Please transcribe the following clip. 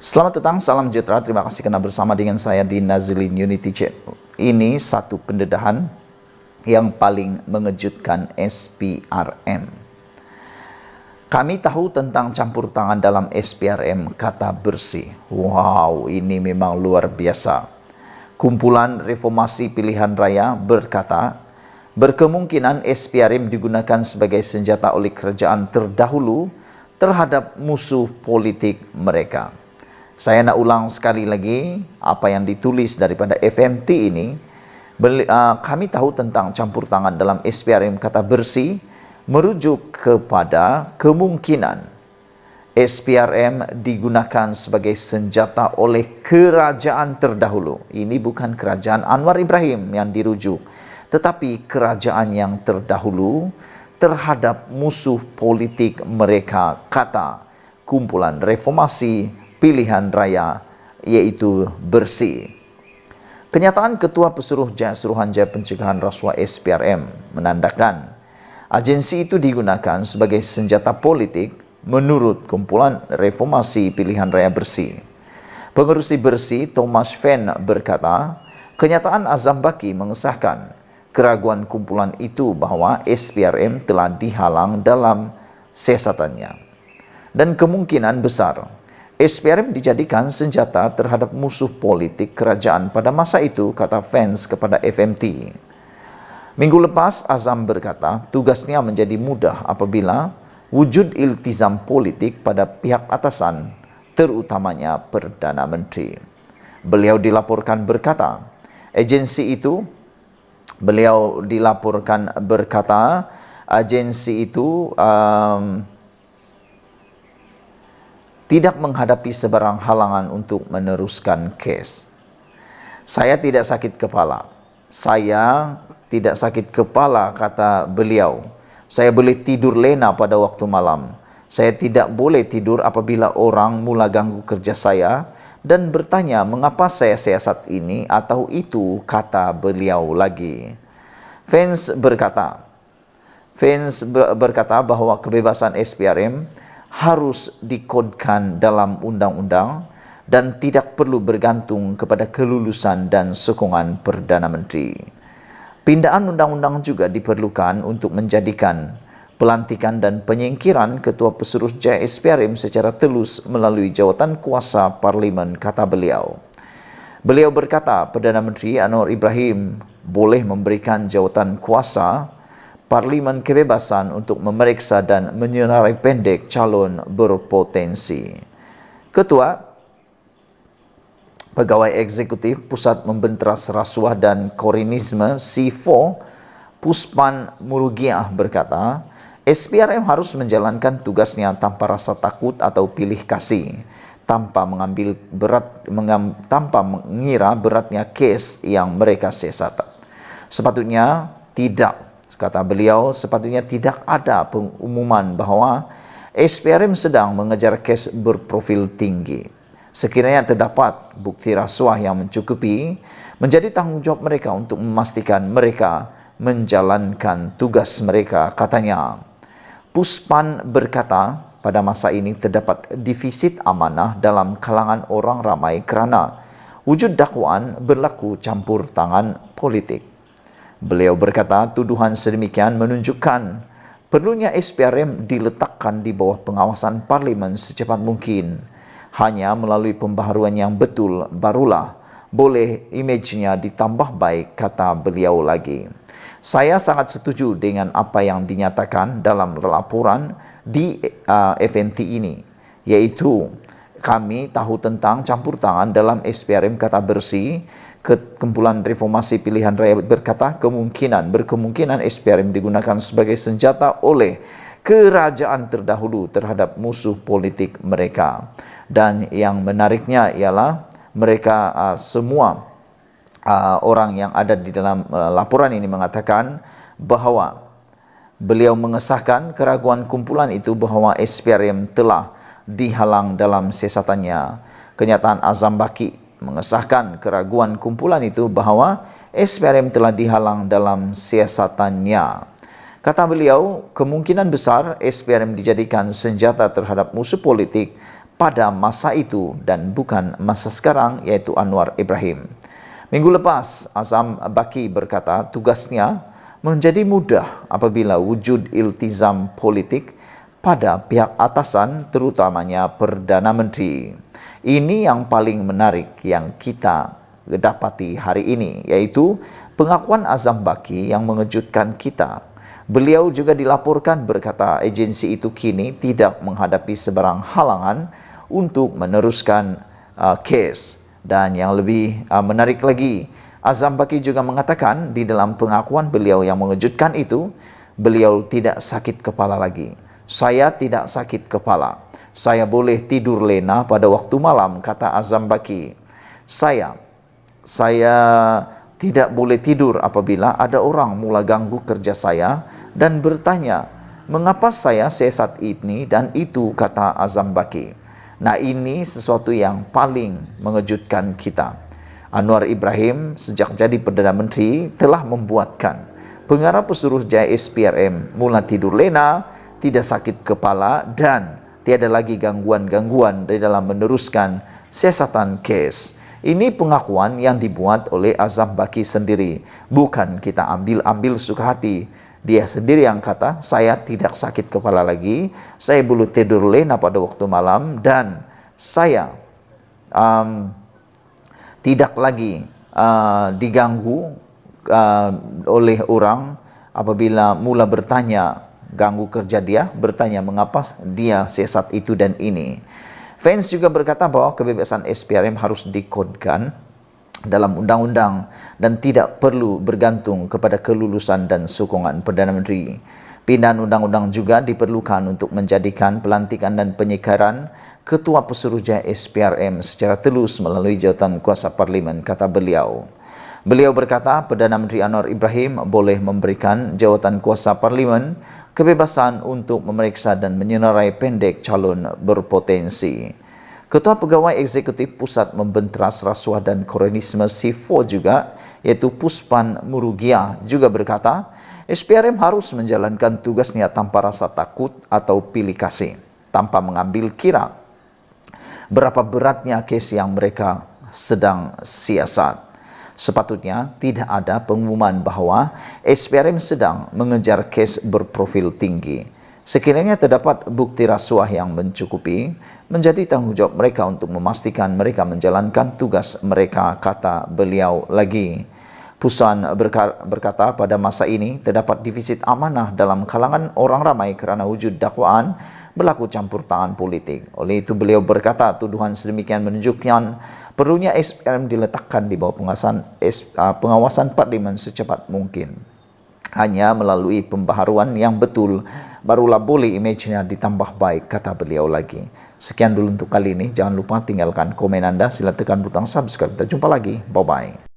Selamat datang, salam sejahtera. Terima kasih karena bersama dengan saya di Nazilin Unity Channel. Ini satu pendedahan yang paling mengejutkan SPRM. Kami tahu tentang campur tangan dalam SPRM kata bersih. Wow, ini memang luar biasa. Kumpulan Reformasi Pilihan Raya berkata, berkemungkinan SPRM digunakan sebagai senjata oleh kerajaan terdahulu terhadap musuh politik mereka. Saya nak ulang sekali lagi apa yang ditulis daripada FMT ini. Kami tahu tentang campur tangan dalam SPRM kata bersih merujuk kepada kemungkinan SPRM digunakan sebagai senjata oleh kerajaan terdahulu. Ini bukan kerajaan Anwar Ibrahim yang dirujuk, tetapi kerajaan yang terdahulu terhadap musuh politik mereka, kata kumpulan Reformasi Pilihan Raya, yaitu bersih. Kenyataan Ketua Pesuruh Suruhanjaya Pencegahan Rasuah SPRM menandakan agensi itu digunakan sebagai senjata politik menurut kumpulan Reformasi Pilihan Raya Bersih. Pengerusi Bersih Thomas Venn berkata, kenyataan Azam Baki mengesahkan keraguan kumpulan itu bahawa SPRM telah dihalang dalam siasatannya. Dan kemungkinan besar SPRM dijadikan senjata terhadap musuh politik kerajaan pada masa itu, kata fans kepada FMT. Minggu lepas, Azam berkata tugasnya menjadi mudah apabila wujud iltizam politik pada pihak atasan, terutamanya Perdana Menteri. Beliau dilaporkan berkata, agensi itu tidak menghadapi sebarang halangan untuk meneruskan kes. Saya tidak sakit kepala. Kata beliau. Saya boleh tidur lena pada waktu malam. Saya tidak boleh tidur apabila orang mula ganggu kerja saya dan bertanya mengapa saya siasat ini atau itu, kata beliau lagi. Fans berkata bahwa kebebasan SPRM harus dikodkan dalam undang-undang dan tidak perlu bergantung kepada kelulusan dan sokongan Perdana Menteri. Pindaan undang-undang juga diperlukan untuk menjadikan pelantikan dan penyingkiran Ketua Pesuruhjaya SPRM secara telus melalui jawatan kuasa Parlimen, kata beliau. Beliau berkata Perdana Menteri Anwar Ibrahim boleh memberikan jawatan kuasa Parlimen kebebasan untuk memeriksa dan menyenarai pendek calon berpotensi. Ketua Pegawai Eksekutif Pusat Membenteras Rasuah dan Korinisme C4 Puspan Murugiah berkata, SPRM harus menjalankan tugasnya tanpa rasa takut atau pilih kasih, tanpa mengira beratnya kes yang mereka siasat. Kata beliau, sepatutnya tidak ada pengumuman bahawa SPRM sedang mengejar kes berprofil tinggi. Sekiranya terdapat bukti rasuah yang mencukupi, menjadi tanggungjawab mereka untuk memastikan mereka menjalankan tugas mereka, katanya. Puspan berkata, pada masa ini terdapat defisit amanah dalam kalangan orang ramai kerana wujud dakwaan berlaku campur tangan politik. Beliau berkata tuduhan sedemikian menunjukkan perlunya SPRM diletakkan di bawah pengawasan Parlimen secepat mungkin. Hanya melalui pembaharuan yang betul barulah boleh imejnya ditambah baik, kata beliau lagi. Saya sangat setuju dengan apa yang dinyatakan dalam laporan di FMT ini, yaitu kami tahu tentang campur tangan dalam SPRM kata bersih. Kumpulan Reformasi Pilihan Raya berkata berkemungkinan SPRM digunakan sebagai senjata oleh kerajaan terdahulu terhadap musuh politik mereka. Dan yang menariknya ialah mereka semua orang yang ada di dalam laporan ini mengatakan bahawa beliau mengesahkan keraguan kumpulan itu bahawa SPRM telah dihalang dalam siasatannya. Kenyataan Azam Baki mengesahkan keraguan kumpulan itu bahawa SPRM telah dihalang dalam siasatannya. Kata beliau, kemungkinan besar SPRM dijadikan senjata terhadap musuh politik pada masa itu dan bukan masa sekarang, yaitu Anwar Ibrahim. Minggu lepas, Azam Baki berkata tugasnya menjadi mudah apabila wujud iltizam politik pada pihak atasan, terutamanya Perdana Menteri. Ini yang paling menarik yang kita dapati hari ini, yaitu pengakuan Azam Baki yang mengejutkan kita. Beliau juga dilaporkan berkata agensi itu kini tidak menghadapi sebarang halangan untuk meneruskan kes. Dan yang lebih menarik lagi, Azam Baki juga mengatakan di dalam pengakuan beliau yang mengejutkan itu, beliau tidak sakit kepala lagi. Saya tidak sakit kepala. Saya boleh tidur lena pada waktu malam, kata Azam Baki. Saya tidak boleh tidur apabila ada orang mula ganggu kerja saya dan bertanya, mengapa saya sesat ini dan itu, kata Azam Baki. Nah, ini sesuatu yang paling mengejutkan kita. Anwar Ibrahim sejak jadi Perdana Menteri telah membuatkan pengarah pesuruh Jaya SPRM mula tidur lena, tidak sakit kepala dan tiada lagi gangguan-gangguan di dalam meneruskan siasatan kes. Ini pengakuan yang dibuat oleh Azam Baki sendiri, bukan kita ambil suka hati. Dia sendiri yang kata, saya tidak sakit kepala lagi, saya boleh tidur lena pada waktu malam, dan saya tidak lagi diganggu oleh orang apabila mula bertanya, ganggu kerja dia, bertanya mengapa dia sesat itu dan ini. Fans juga berkata bahwa kebebasan SPRM harus dikodkan dalam undang-undang dan tidak perlu bergantung kepada kelulusan dan sokongan Perdana Menteri. Pindahan undang-undang juga diperlukan untuk menjadikan pelantikan dan penyekaran Ketua Pesuruhjaya SPRM secara telus melalui jawatan kuasa parlimen, kata beliau. Beliau berkata Perdana Menteri Anwar Ibrahim boleh memberikan jawatan kuasa parlimen kebebasan untuk memeriksa dan menyenarai pendek calon berpotensi. Ketua Pegawai Eksekutif Pusat Membenteras Rasuah dan Komunisme SIFO juga, yaitu Puspan Murugia, juga berkata, SPRM harus menjalankan tugasnya tanpa rasa takut atau pilih kasih, tanpa mengambil kira berapa beratnya kes yang mereka sedang siasat. Sepatutnya tidak ada pengumuman bahwa SPRM sedang mengejar kes berprofil tinggi. Sekiranya terdapat bukti rasuah yang mencukupi, menjadi tanggung jawab mereka untuk memastikan mereka menjalankan tugas mereka, kata beliau lagi. Pusan berkata pada masa ini terdapat defisit amanah dalam kalangan orang ramai kerana wujud dakwaan berlaku campur tangan politik. Oleh itu beliau berkata tuduhan sedemikian menunjukkan perlunya SPRM diletakkan di bawah pengawasan parlimen secepat mungkin. Hanya melalui pembaharuan yang betul barulah boleh image-nya ditambah baik, kata beliau lagi. Sekian dulu untuk kali ini. Jangan lupa tinggalkan komen Anda, sila tekan butang subscribe. Kita jumpa lagi. Bye-bye.